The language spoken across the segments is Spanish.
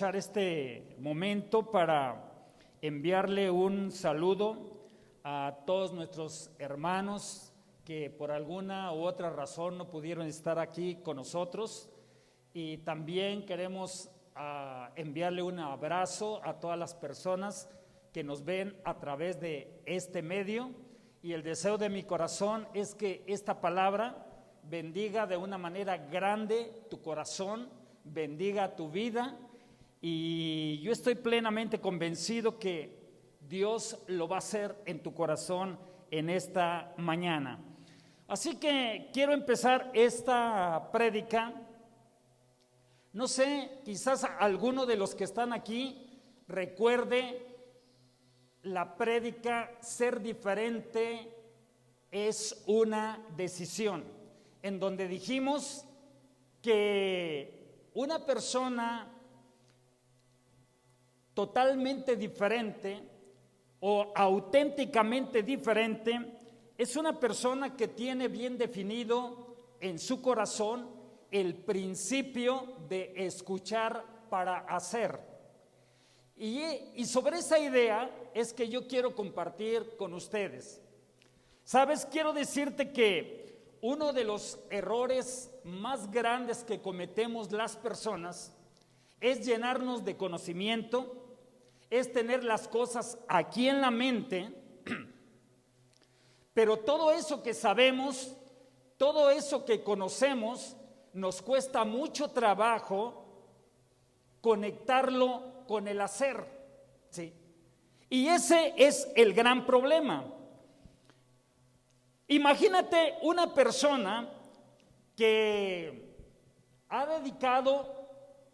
aprovechar este momento para enviarle un saludo a todos nuestros hermanos que por alguna u otra razón no pudieron estar aquí con nosotros, y también queremos enviarle un abrazo a todas las personas que nos ven a través de este medio, y el deseo de mi corazón es que esta palabra bendiga de una manera grande tu corazón, bendiga tu vida, y yo estoy plenamente convencido que Dios lo va a hacer en tu corazón en esta mañana. Así que quiero empezar esta prédica. No sé, quizás alguno de los que están aquí recuerde la prédica Ser diferente es una decisión, en donde dijimos que una persona totalmente diferente o auténticamente diferente es una persona que tiene bien definido en su corazón el principio de escuchar para hacer. Y sobre esa idea es que yo quiero compartir con ustedes. ¿Sabes? Quiero decirte que uno de los errores más grandes que cometemos las personas es llenarnos de conocimiento, es tener las cosas aquí en la mente, pero todo eso que sabemos, todo eso que conocemos, nos cuesta mucho trabajo conectarlo con el hacer, ¿sí? Y ese es el gran problema. Imagínate una persona que ha dedicado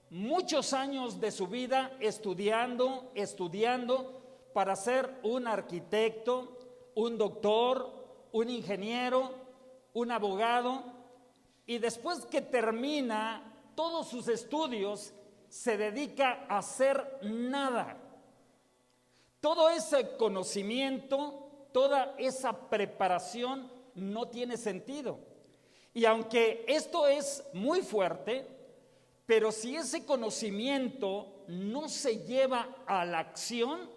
muchos años de su vida estudiando para ser un arquitecto, un doctor, un ingeniero, un abogado, y después que termina todos sus estudios se dedica a hacer nada. Todo ese conocimiento, toda esa preparación no tiene sentido. Y aunque esto es muy fuerte, pero si ese conocimiento no se lleva a la acción,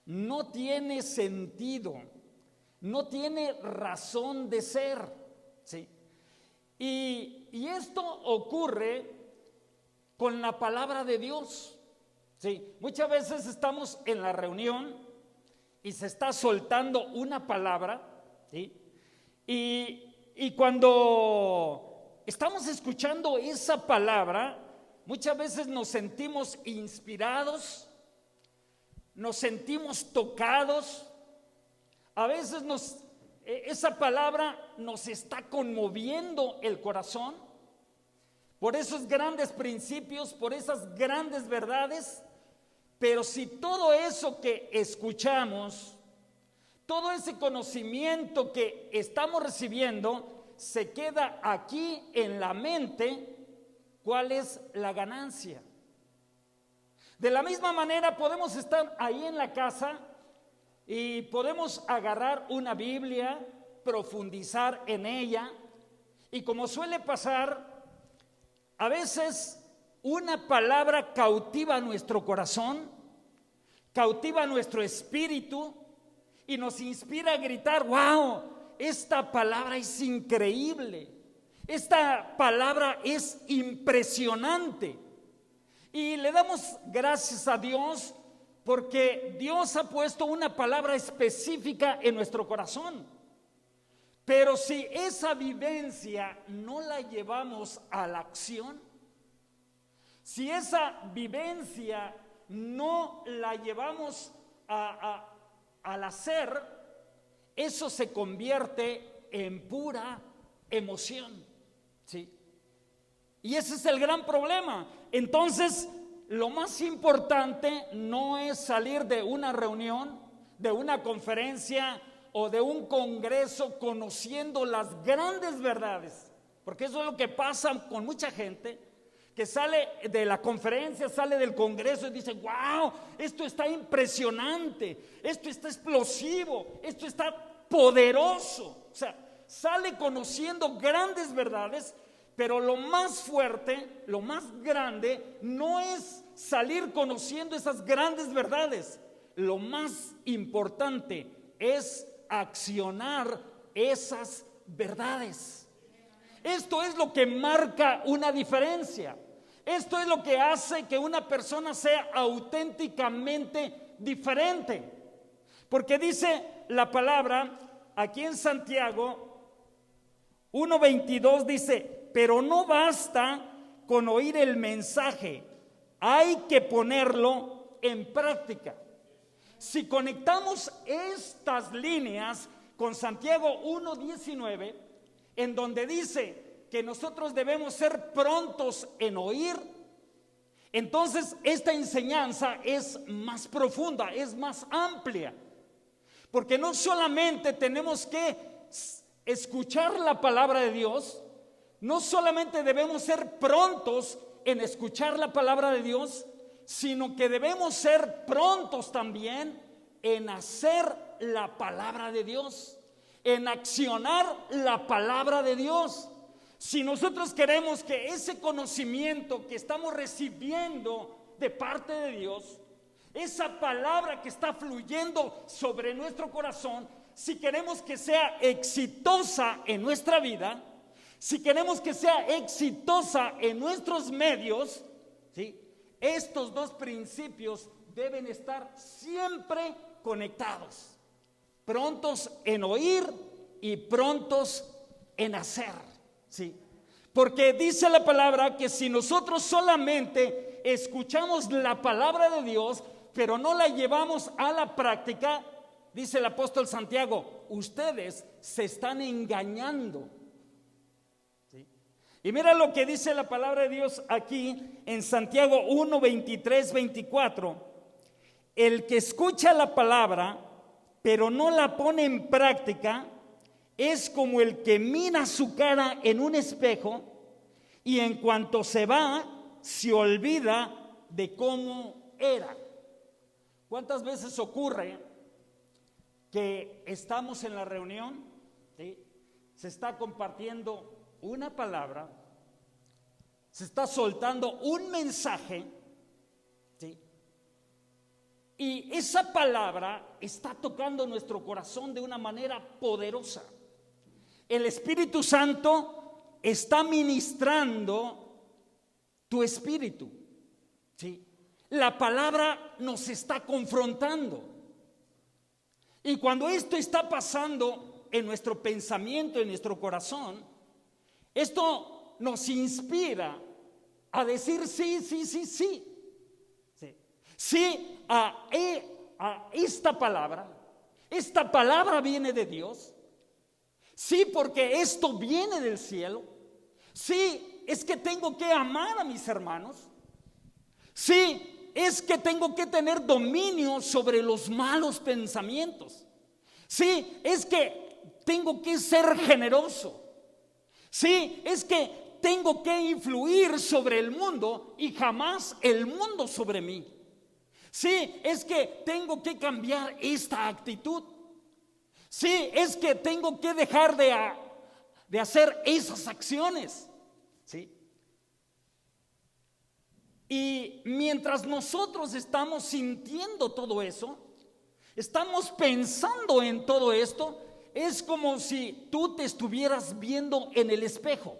no tiene sentido, no tiene razón de ser, ¿sí? Y esto ocurre con la palabra de Dios, ¿sí? Muchas veces estamos en la reunión y se está soltando una palabra, ¿sí? Y cuando estamos escuchando esa palabra, muchas veces nos sentimos inspirados, nos sentimos tocados, a veces esa palabra nos está conmoviendo el corazón por esos grandes principios, por esas grandes verdades. Pero si todo eso que escuchamos, todo ese conocimiento que estamos recibiendo se queda aquí en la mente, ¿cuál es la ganancia? De la misma manera podemos estar ahí en la casa y podemos agarrar una Biblia, profundizar en ella, y como suele pasar, a veces una palabra cautiva nuestro corazón, cautiva nuestro espíritu y nos inspira a gritar: ¡wow! Esta palabra es increíble, esta palabra es impresionante. Y le damos gracias a Dios porque Dios ha puesto una palabra específica en nuestro corazón. Pero si esa vivencia no la llevamos a la acción, si esa vivencia no la llevamos al hacer, eso se convierte en pura emoción, ¿sí? Y ese es el gran problema. Entonces, lo más importante no es salir de una reunión, de una conferencia o de un congreso conociendo las grandes verdades, porque eso es lo que pasa con mucha gente que sale de la conferencia, sale del congreso y dice: wow, esto está impresionante, esto está explosivo, esto está poderoso. O sea, sale conociendo grandes verdades, Pero lo más fuerte, lo más grande, no es salir conociendo esas grandes verdades. Lo más importante es accionar esas verdades. Esto es lo que marca una diferencia. Esto es lo que hace que una persona sea auténticamente diferente. Porque dice la palabra aquí en Santiago 1:22, dice: pero no basta con oír el mensaje, hay que ponerlo en práctica. Si conectamos estas líneas con Santiago 1:19, en donde dice que nosotros debemos ser prontos en oír, entonces esta enseñanza es más profunda, es más amplia. Porque no solamente tenemos que escuchar la palabra de Dios, no solamente debemos ser prontos en escuchar la palabra de Dios, sino que debemos ser prontos también en hacer la palabra de Dios, en accionar la palabra de Dios. Si nosotros queremos que ese conocimiento que estamos recibiendo de parte de Dios, esa palabra que está fluyendo sobre nuestro corazón, si queremos que sea exitosa en nuestra vida, si queremos que sea exitosa en nuestros medios, ¿sí?, estos dos principios deben estar siempre conectados. Prontos en oír y prontos en hacer, ¿sí? Porque dice la palabra que si nosotros solamente escuchamos la palabra de Dios, pero no la llevamos a la práctica, dice el apóstol Santiago, ustedes se están engañando. ¿Sí? Y mira lo que dice la palabra de Dios aquí en Santiago 1:23-24. El que escucha la palabra, pero no la pone en práctica, es como el que mira su cara en un espejo y en cuanto se va, se olvida de cómo era. ¿Cuántas veces ocurre que estamos en la reunión, ¿sí?, se está compartiendo una palabra, se está soltando un mensaje, ¿sí?, y esa palabra está tocando nuestro corazón de una manera poderosa? El Espíritu Santo está ministrando tu espíritu, ¿sí? La palabra nos está confrontando. Y cuando esto está pasando en nuestro pensamiento, en nuestro corazón, esto nos inspira a decir sí, sí, sí, sí. Sí a esta palabra. Esta palabra viene de Dios. Sí, porque esto viene del cielo. Sí, es que tengo que amar a mis hermanos. Sí, es que tengo que tener dominio sobre los malos pensamientos. Sí, es que tengo que ser generoso. Sí, es que tengo que influir sobre el mundo y jamás el mundo sobre mí. Sí, es que tengo que cambiar esta actitud. Sí, es que tengo que dejar de hacer esas acciones. ¿Sí? Y mientras nosotros estamos sintiendo todo eso, estamos pensando en todo esto, es como si tú te estuvieras viendo en el espejo.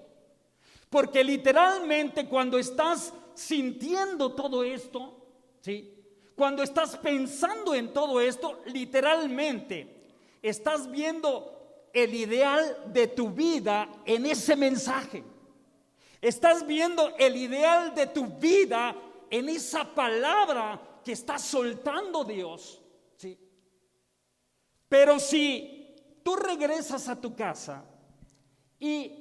Porque literalmente cuando estás sintiendo todo esto, ¿sí?, cuando estás pensando en todo esto, literalmente estás viendo el ideal de tu vida en ese mensaje. Estás viendo el ideal de tu vida en esa palabra que está soltando Dios, ¿sí? Pero si tú regresas a tu casa y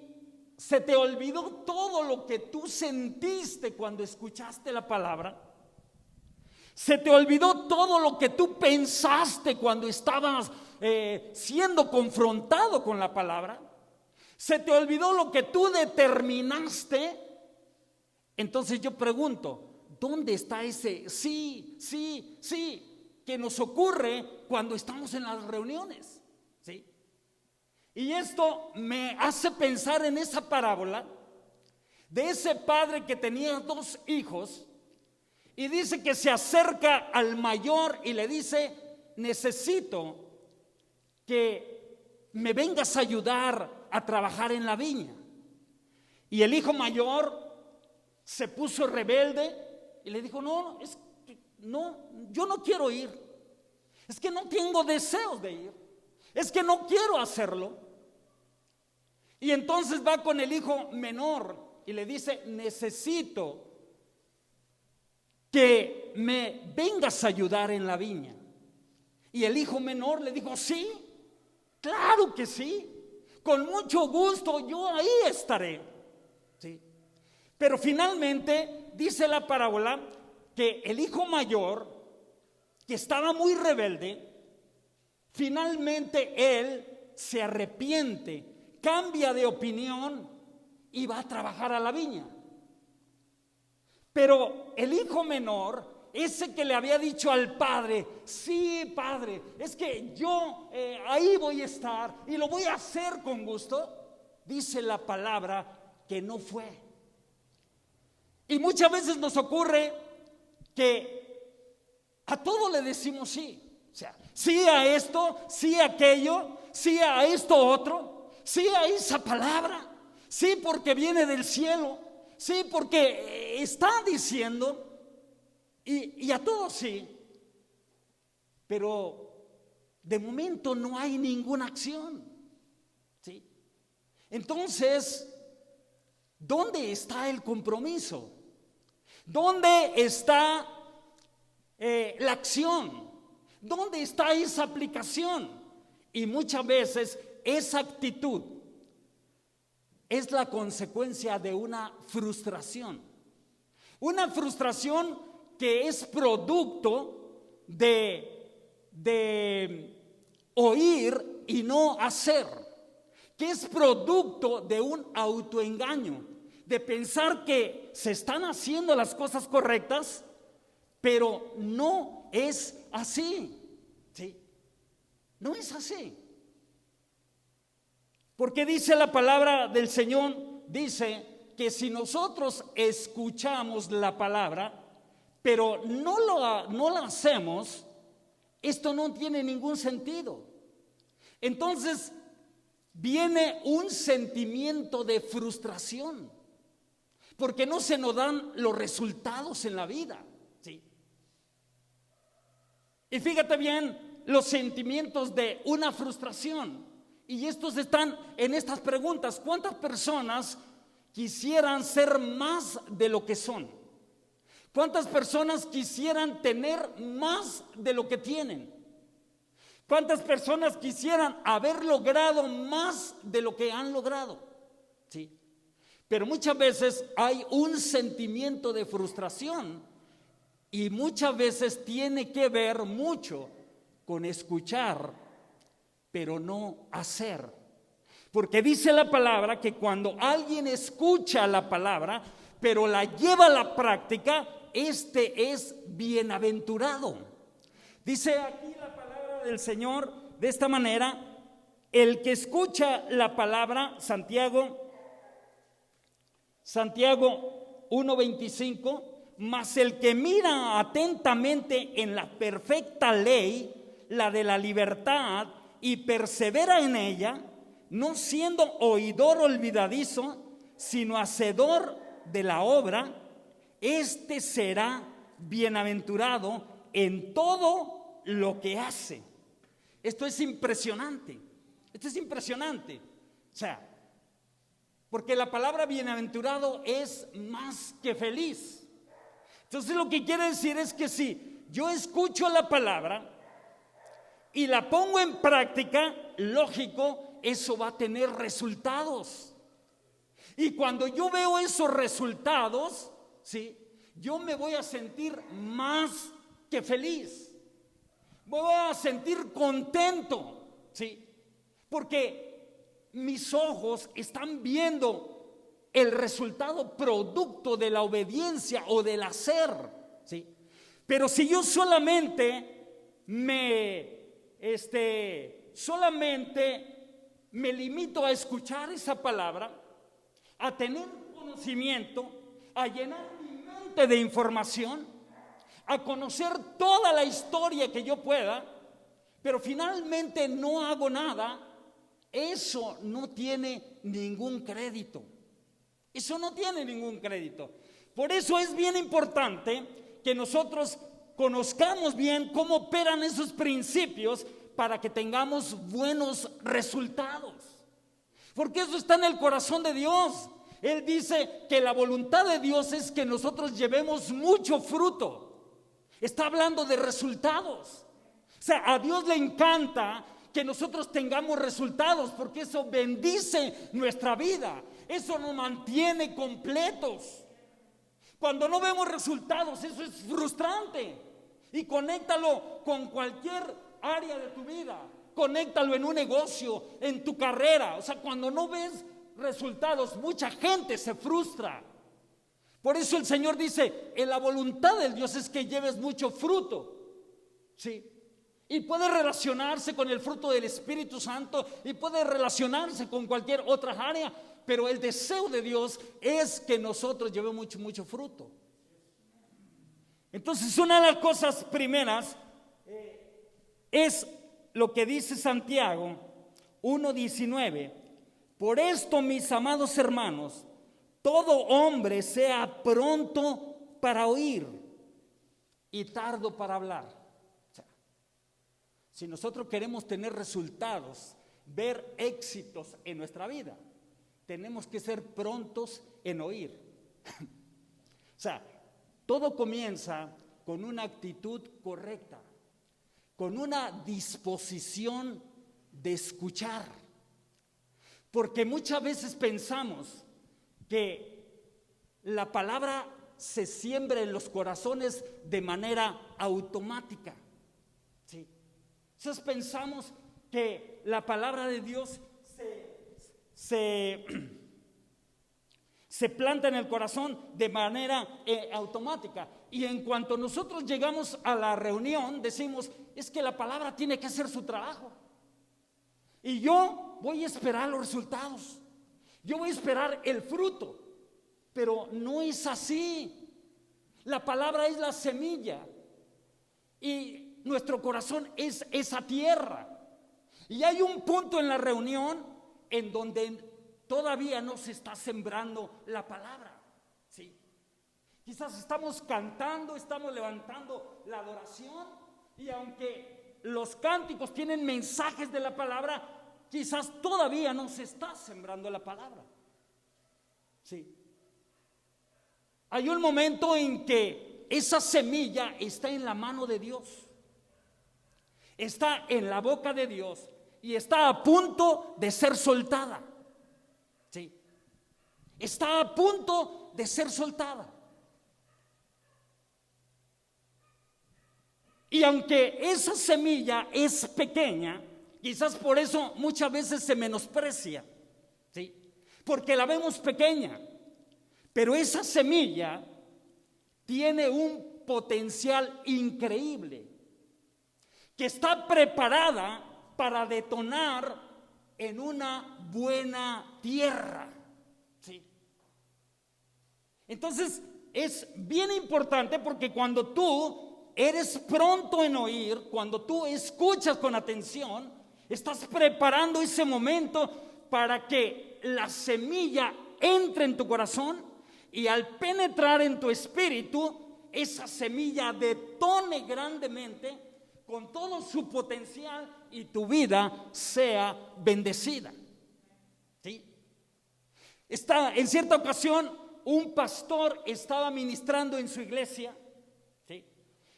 se te olvidó todo lo que tú sentiste cuando escuchaste la palabra, se te olvidó todo lo que tú pensaste cuando estabas siendo confrontado con la palabra, se te olvidó lo que tú determinaste, entonces yo pregunto, ¿dónde está ese sí, sí, sí que nos ocurre cuando estamos en las reuniones? ¿Sí? Y esto me hace pensar en esa parábola de ese padre que tenía 2 hijos, y dice que se acerca al mayor y le dice: necesito que me vengas a ayudar a trabajar en la viña. Y el hijo mayor se puso rebelde y le dijo: no, yo no quiero ir, es que no tengo deseos de ir, es que no quiero hacerlo. Y entonces va con el hijo menor y le dice: necesito que me vengas a ayudar en la viña. Y el hijo menor le dijo: sí, claro que sí, con mucho gusto yo ahí estaré. ¿Sí? Pero finalmente dice la parábola que el hijo mayor, que estaba muy rebelde, finalmente él se arrepiente, cambia de opinión y va a trabajar a la viña. Pero el hijo menor, ese que le había dicho al padre: sí, padre, es que yo ahí voy a estar y lo voy a hacer con gusto, dice la palabra que no fue. Y muchas veces nos ocurre que a todo le decimos sí. O sea, sí a esto, sí a aquello, sí a esto otro, sí a esa palabra, sí porque viene del cielo, sí porque está diciendo, y a todos sí. Pero de momento no hay ninguna acción. ¿Sí? Entonces, ¿dónde está el compromiso? ¿Dónde está la acción? ¿Dónde está esa aplicación? Y muchas veces esa actitud es la consecuencia de una frustración. Una frustración que es producto de oír y no hacer, que es producto de un autoengaño, de pensar que se están haciendo las cosas correctas, pero no es así. ¿Sí? No es así. Porque dice la palabra del Señor, dice que si nosotros escuchamos la palabra, pero no la hacemos, esto no tiene ningún sentido. Entonces viene un sentimiento de frustración, porque no se nos dan los resultados en la vida. ¿Sí? Y fíjate bien los sentimientos de una frustración. Y estos están en estas preguntas: ¿cuántas personas quisieran ser más de lo que son? ¿Cuántas personas quisieran tener más de lo que tienen? ¿Cuántas personas quisieran haber logrado más de lo que han logrado? ¿Sí? Pero muchas veces hay un sentimiento de frustración, y muchas veces tiene que ver mucho con escuchar, pero no hacer. Porque dice la palabra que cuando alguien escucha la palabra, pero la lleva a la práctica, este es bienaventurado. Dice aquí la palabra del Señor de esta manera: el que escucha la palabra, Santiago 1:25, mas el que mira atentamente en la perfecta ley, la de la libertad, y persevera en ella, no siendo oidor olvidadizo, sino hacedor de la obra, este será bienaventurado en todo lo que hace. Esto es impresionante. Esto es impresionante. O sea, porque la palabra bienaventurado es más que feliz. Entonces lo que quiere decir es que si yo escucho la palabra y la pongo en práctica, lógico, eso va a tener resultados. Y cuando yo veo esos resultados, ¿sí?, yo me voy a sentir más que feliz. Me voy a sentir contento, ¿sí? Porque mis ojos están viendo el resultado producto de la obediencia o del hacer, ¿sí? Pero si yo solamente me limito a escuchar esa palabra, a tener un conocimiento, a llenar mi mente de información, a conocer toda la historia que yo pueda, pero finalmente no hago nada, eso no tiene ningún crédito. Eso no tiene ningún crédito. Por eso es bien importante que nosotros conozcamos bien cómo operan esos principios para que tengamos buenos resultados. Porque eso está en el corazón de Dios. Él dice que la voluntad de Dios es que nosotros llevemos mucho fruto. Está hablando de resultados. O sea, a Dios le encanta que nosotros tengamos resultados, porque eso bendice nuestra vida. Eso nos mantiene completos. Cuando no vemos resultados, eso es frustrante. Y conéctalo con cualquier área de tu vida. Conéctalo en un negocio, en tu carrera. O sea, cuando no ves resultados, mucha gente se frustra. Por eso el Señor dice, en la voluntad de Dios es que lleves mucho fruto. ¿Sí? Y puede relacionarse con el fruto del Espíritu Santo y puede relacionarse con cualquier otra área, pero el deseo de Dios es que nosotros llevemos mucho fruto. Entonces, una de las cosas primeras es lo que dice Santiago 1:19. Por esto, mis amados hermanos, todo hombre sea pronto para oír y tardo para hablar. O sea, si nosotros queremos tener resultados, ver éxitos en nuestra vida, tenemos que ser prontos en oír. O sea, todo comienza con una actitud correcta, con una disposición de escuchar. Porque muchas veces pensamos que la palabra se siembra en los corazones de manera automática. ¿Sí? Entonces pensamos que la palabra de Dios se planta en el corazón de manera automática. Y en cuanto nosotros llegamos a la reunión, decimos, es que la palabra tiene que hacer su trabajo. Y yo voy a esperar los resultados. Yo voy a esperar el fruto. Pero no es así. La palabra es la semilla. Y nuestro corazón es esa tierra. Y hay un punto en la reunión en donde todavía no se está sembrando la palabra. ¿Sí? Quizás estamos cantando, estamos levantando la adoración, y aunque los cánticos tienen mensajes de la palabra, quizás todavía no se está sembrando la palabra. ¿Sí? Hay un momento en que esa semilla está en la mano de Dios, está en la boca de Dios y está a punto de ser soltada. ¿Sí? Está a punto de ser soltada. Y aunque esa semilla es pequeña, quizás por eso muchas veces se menosprecia, ¿sí? Porque la vemos pequeña, pero esa semilla tiene un potencial increíble, que está preparada para detonar en una buena tierra. ¿Sí? Entonces es bien importante, porque cuando tú eres pronto en oír, cuando tú escuchas con atención, estás preparando ese momento para que la semilla entre en tu corazón, y al penetrar en tu espíritu, esa semilla detone grandemente con todo su potencial y tu vida sea bendecida. ¿Sí? En cierta ocasión, un pastor estaba ministrando en su iglesia, ¿sí?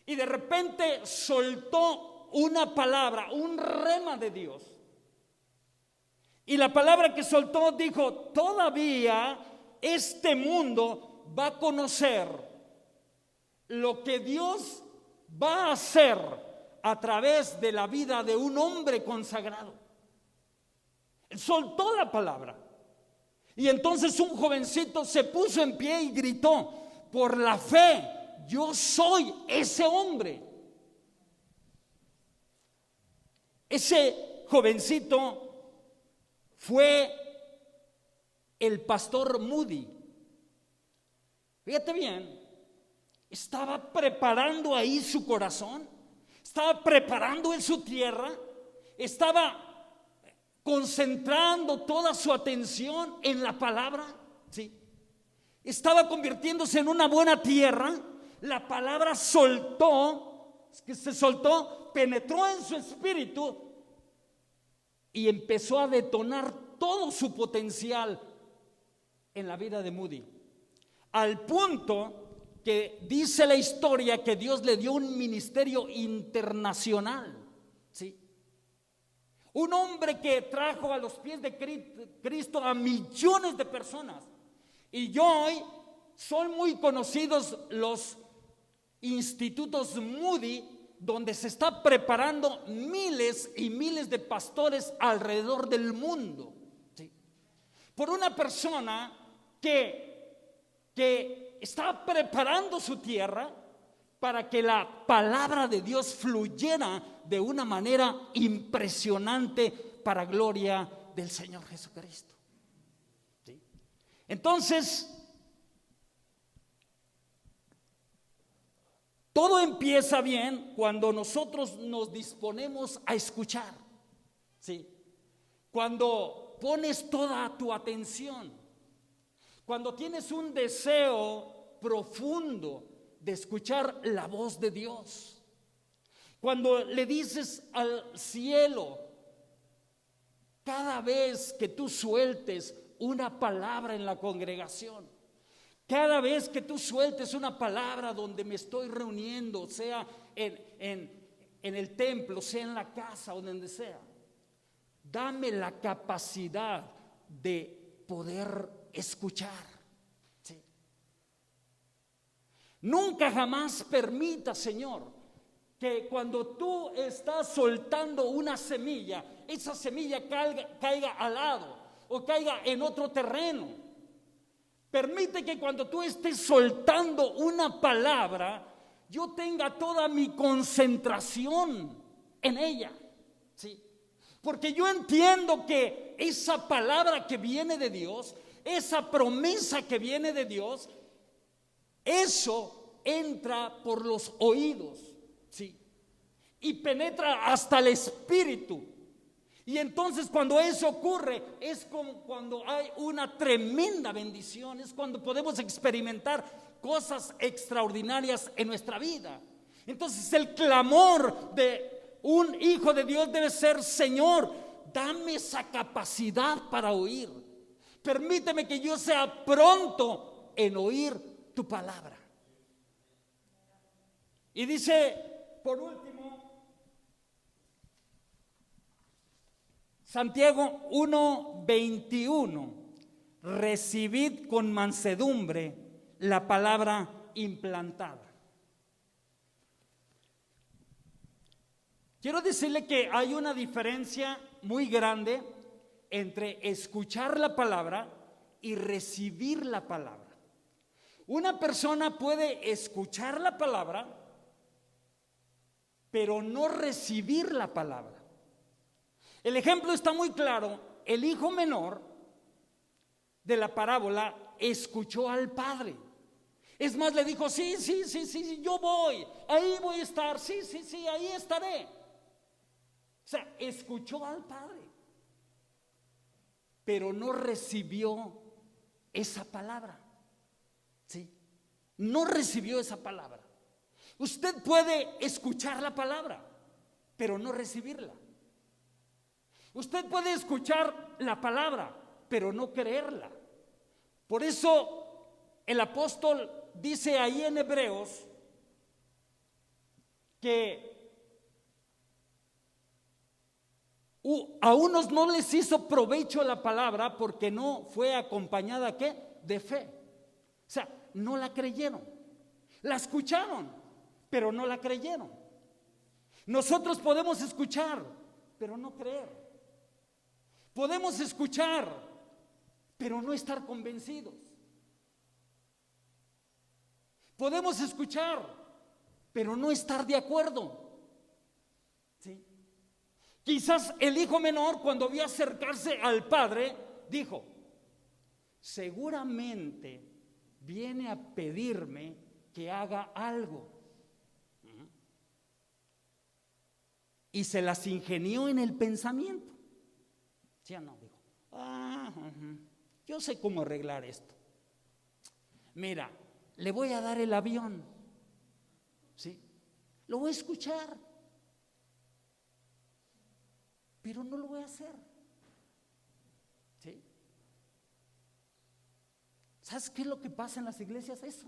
Y de repente soltó una palabra, un rema de Dios. Y la palabra que soltó dijo: todavía este mundo va a conocer lo que Dios va a hacer a través de la vida de un hombre consagrado. Soltó la palabra. Y entonces un jovencito se puso en pie y gritó: por la fe, yo soy ese hombre. Ese jovencito fue el pastor Moody, Fíjate bien, estaba preparando ahí su corazón, estaba preparando en su tierra, estaba concentrando toda su atención en la palabra, ¿sí? Estaba convirtiéndose en una buena tierra. La palabra se soltó, penetró en su espíritu y empezó a detonar todo su potencial en la vida de Moody, al punto que dice la historia que Dios le dio un ministerio internacional, ¿sí? Un hombre que trajo a los pies de Cristo a millones de personas. Y hoy son muy conocidos los institutos Moody, donde se está preparando miles y miles de pastores alrededor del mundo, ¿sí? Por una persona que está preparando su tierra para que la palabra de Dios fluyera de una manera impresionante para gloria del Señor Jesucristo, ¿sí? Entonces, todo empieza bien cuando nosotros nos disponemos a escuchar, ¿sí? Cuando pones toda tu atención, cuando tienes un deseo profundo de escuchar la voz de Dios, cuando le dices al cielo, cada vez que tú sueltes una palabra en la congregación, cada vez que tú sueltes una palabra donde me estoy reuniendo, sea en el templo, sea en la casa o donde sea, dame la capacidad de poder escuchar, ¿sí? Nunca jamás permita, Señor, que cuando tú estás soltando una semilla, esa semilla caiga al lado o caiga en otro terreno. Permite que cuando tú estés soltando una palabra, yo tenga toda mi concentración en ella, ¿sí? Porque yo entiendo que esa palabra que viene de Dios, esa promesa que viene de Dios, eso entra por los oídos, ¿sí? Y penetra hasta el espíritu. Y entonces cuando eso ocurre, es como cuando hay una tremenda bendición, es cuando podemos experimentar cosas extraordinarias en nuestra vida. Entonces el clamor de un hijo de Dios debe ser: Señor, dame esa capacidad para oír. Permíteme que yo sea pronto en oír tu palabra. Y dice, por último, Santiago 1:21: recibid con mansedumbre la palabra implantada. Quiero decirle que hay una diferencia muy grande entre escuchar la palabra y recibir la palabra. Una persona puede escuchar la palabra, pero no recibir la palabra. El ejemplo está muy claro. El hijo menor de la parábola escuchó al padre. Es más, le dijo: sí, yo voy, ahí voy a estar, sí, ahí estaré. O sea, escuchó al padre, pero no recibió esa palabra, ¿sí? No recibió esa palabra. Usted puede escuchar la palabra, pero no recibirla. Usted puede escuchar la palabra, pero no creerla. Por eso el apóstol dice ahí en Hebreos que a unos no les hizo provecho la palabra porque no fue acompañada, ¿qué? De fe. O sea, no la creyeron. La escucharon, pero no la creyeron. Nosotros podemos escuchar, pero no creer. Podemos escuchar, pero no estar convencidos. Podemos escuchar, pero no estar de acuerdo. ¿Sí? Quizás el hijo menor, cuando vio acercarse al padre, dijo: seguramente viene a pedirme que haga algo. Y se las ingenió en el pensamiento. ¿Sí o no? Dijo, yo sé cómo arreglar esto. Mira, le voy a dar el avión. ¿Sí? Lo voy a escuchar. Pero no lo voy a hacer. ¿Sí? ¿Sabes qué es lo que pasa en las iglesias? Eso.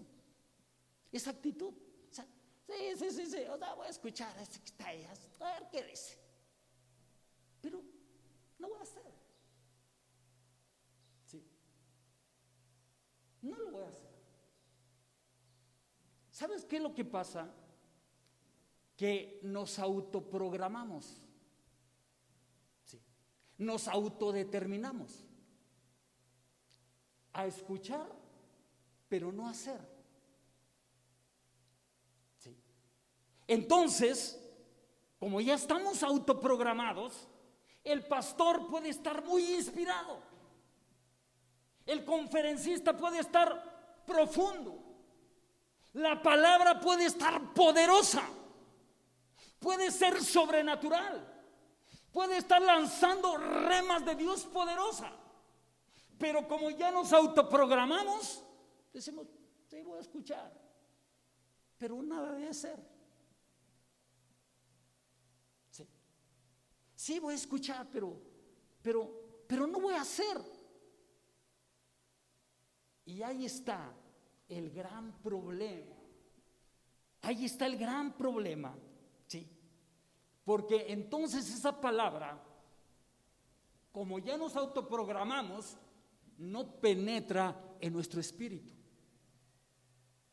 Esa actitud. O sea, sí. O sea, voy a escuchar a este que está ahí, a ver qué dice. Pero no voy a hacer. Sí. No lo voy a hacer. ¿Sabes qué es lo que pasa? Que nos autoprogramamos. Sí. Nos autodeterminamos a escuchar, pero no hacer. Sí. Entonces, como ya estamos autoprogramados, el pastor puede estar muy inspirado, el conferencista puede estar profundo, la palabra puede estar poderosa, puede ser sobrenatural, puede estar lanzando remas de Dios poderosa, pero como ya nos autoprogramamos, decimos, sí, voy a escuchar, pero nada de hacer. Sí, voy a escuchar, pero no voy a hacer. Y ahí está el gran problema. Ahí está el gran problema, ¿sí? Porque entonces esa palabra, como ya nos autoprogramamos, no penetra en nuestro espíritu.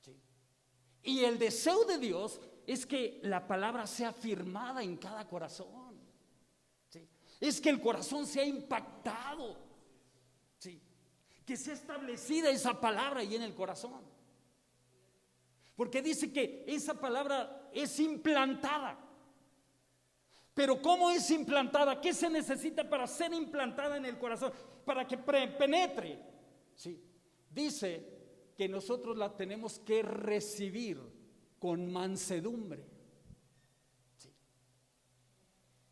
¿Sí? Y el deseo de Dios es que la palabra sea firmada en cada corazón. ¿Sí? Es que el corazón sea impactado. ¿Sí? Que sea establecida esa palabra ahí en el corazón. Porque dice que esa palabra es implantada. Pero ¿cómo es implantada? ¿Qué se necesita para ser implantada en el corazón? Para que penetre. ¿Sí? Dice que nosotros la tenemos que recibir con mansedumbre. ¿Sí?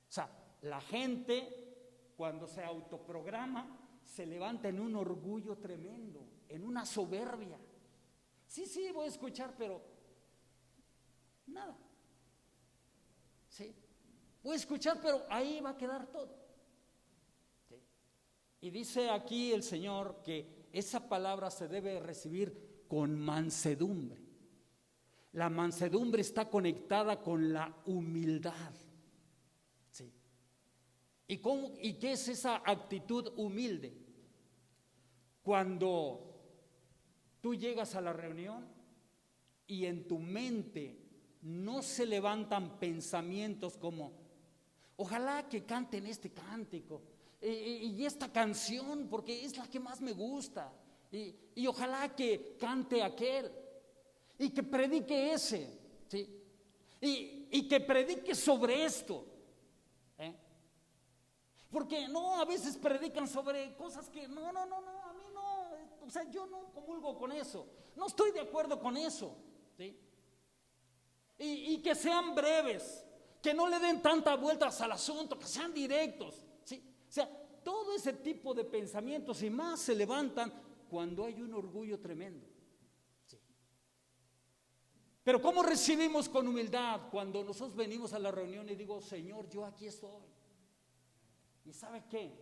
O sea, la gente cuando se autoprograma se levanta en un orgullo tremendo, en una soberbia. Sí, voy a escuchar, pero nada. Sí. Voy a escuchar, pero ahí va a quedar todo. ¿Sí? Y dice aquí el Señor que esa palabra se debe recibir con mansedumbre. La mansedumbre está conectada con la humildad. ¿Sí? ¿Y qué es esa actitud humilde? Cuando tú llegas a la reunión y en tu mente no se levantan pensamientos como ojalá que canten este cántico y esta canción porque es la que más me gusta y ojalá que cante aquel y que predique ese, ¿sí? y que predique sobre esto, ¿eh? Porque no, a veces predican sobre cosas que no, a mí no, o sea, yo no comulgo con eso, no estoy de acuerdo con eso, ¿sí? Y que sean breves, que no le den tantas vueltas al asunto, que sean directos, ¿sí? O sea, todo ese tipo de pensamientos y más se levantan cuando hay un orgullo tremendo, ¿sí? Pero ¿cómo recibimos con humildad cuando nosotros venimos a la reunión y digo, Señor, yo aquí estoy? ¿Y sabe qué?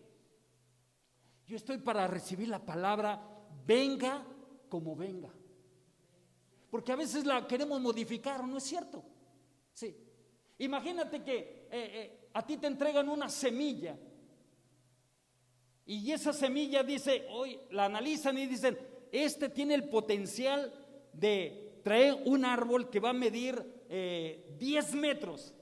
Yo estoy para recibir la palabra, venga como venga. Porque a veces la queremos modificar, ¿no es cierto? Sí. Imagínate que a ti te entregan una semilla y esa semilla dice, hoy la analizan y dicen, este tiene el potencial de traer un árbol que va a medir 10 metros.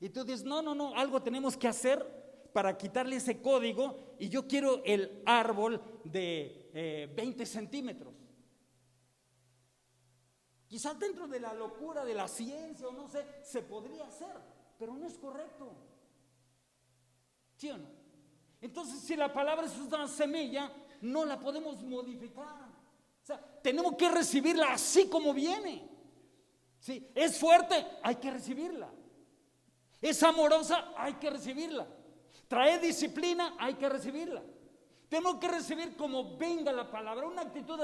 Y tú dices, no, algo tenemos que hacer para quitarle ese código y yo quiero el árbol de 20 centímetros. Quizás dentro de la locura de la ciencia o no sé, se podría hacer, pero no es correcto. ¿Sí o no? Entonces, si la palabra es una semilla, no la podemos modificar. O sea, tenemos que recibirla así como viene. ¿Sí? Es fuerte, hay que recibirla. Es amorosa, hay que recibirla. Trae disciplina, hay que recibirla. Tenemos que recibir como venga la palabra. Una actitud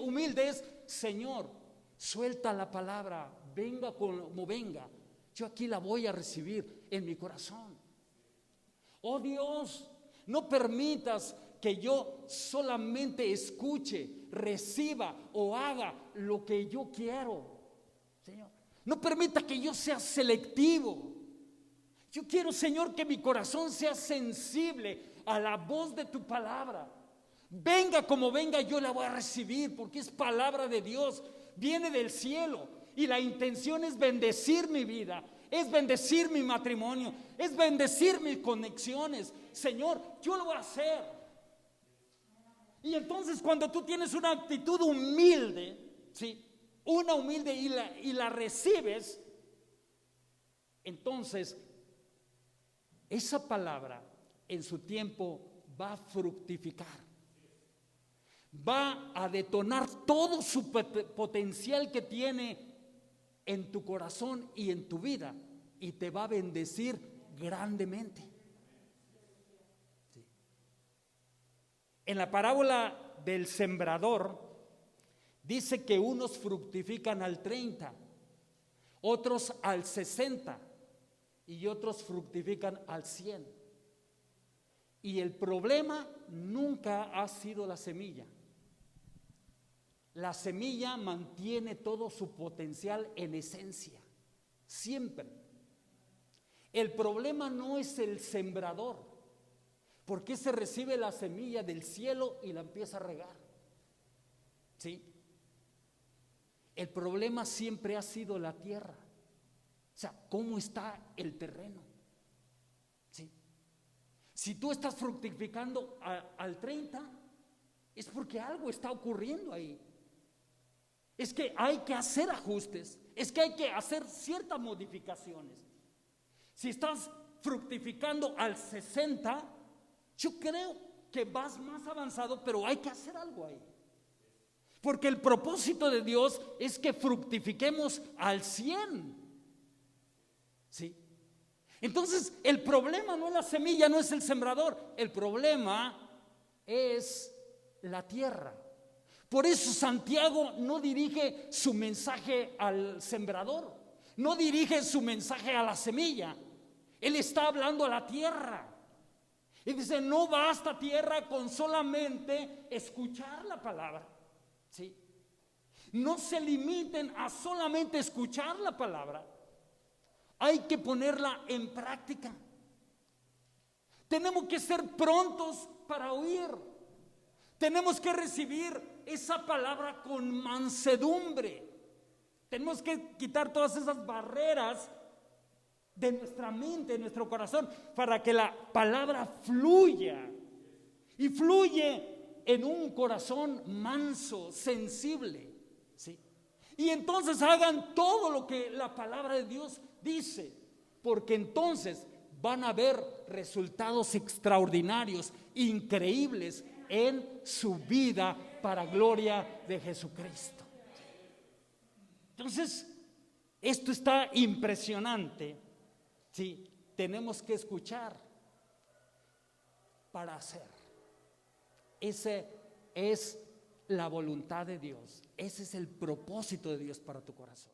humilde es: Señor, suelta la palabra, venga como venga. Yo aquí la voy a recibir en mi corazón. Oh Dios, no permitas que yo solamente escuche, reciba o haga lo que yo quiero. Señor, no permita que yo sea selectivo. Yo quiero, Señor, que mi corazón sea sensible a la voz de tu palabra. Venga como venga, yo la voy a recibir porque es palabra de Dios, viene del cielo y la intención es bendecir mi vida, es bendecir mi matrimonio, es bendecir mis conexiones. Señor, yo lo voy a hacer. Y entonces cuando tú tienes una actitud humilde, ¿sí? Una humilde y la recibes, entonces esa palabra en su tiempo va a fructificar, va a detonar todo su potencial que tiene en tu corazón y en tu vida, y te va a bendecir grandemente. Sí. En la parábola del sembrador dice que unos fructifican al 30, otros al 60 y otros fructifican al 100. Y el problema nunca ha sido la semilla. La semilla mantiene todo su potencial en esencia, siempre. El problema no es el sembrador, porque se recibe la semilla del cielo y la empieza a regar. ¿Sí? El problema siempre ha sido la tierra. O sea, ¿cómo está el terreno? ¿Sí? Si tú estás fructificando al 30, es porque algo está ocurriendo ahí. Es que hay que hacer ajustes, es que hay que hacer ciertas modificaciones. Si estás fructificando al 60, yo creo que vas más avanzado, pero hay que hacer algo ahí. Porque el propósito de Dios es que fructifiquemos al 100. ¿Sí? Entonces, el problema no es la semilla, no es el sembrador, el problema es la tierra. Por eso Santiago no dirige su mensaje al sembrador, no dirige su mensaje a la semilla. Él está hablando a la tierra. Y dice: no basta, tierra, con solamente escuchar la palabra. ¿Sí? No se limiten a solamente escuchar la palabra. Hay que ponerla en práctica. Tenemos que ser prontos para oír. Tenemos que recibir esa palabra con mansedumbre. Tenemos que quitar todas esas barreras de nuestra mente, de nuestro corazón, para que la palabra fluya. Y fluye en un corazón manso, sensible. ¿Sí? Y entonces hagan todo lo que la palabra de Dios dice, porque entonces van a ver resultados extraordinarios, increíbles en su vida para gloria de Jesucristo. Entonces, esto está impresionante. Sí, tenemos que escuchar para hacer. Esa es la voluntad de Dios. Ese es el propósito de Dios para tu corazón.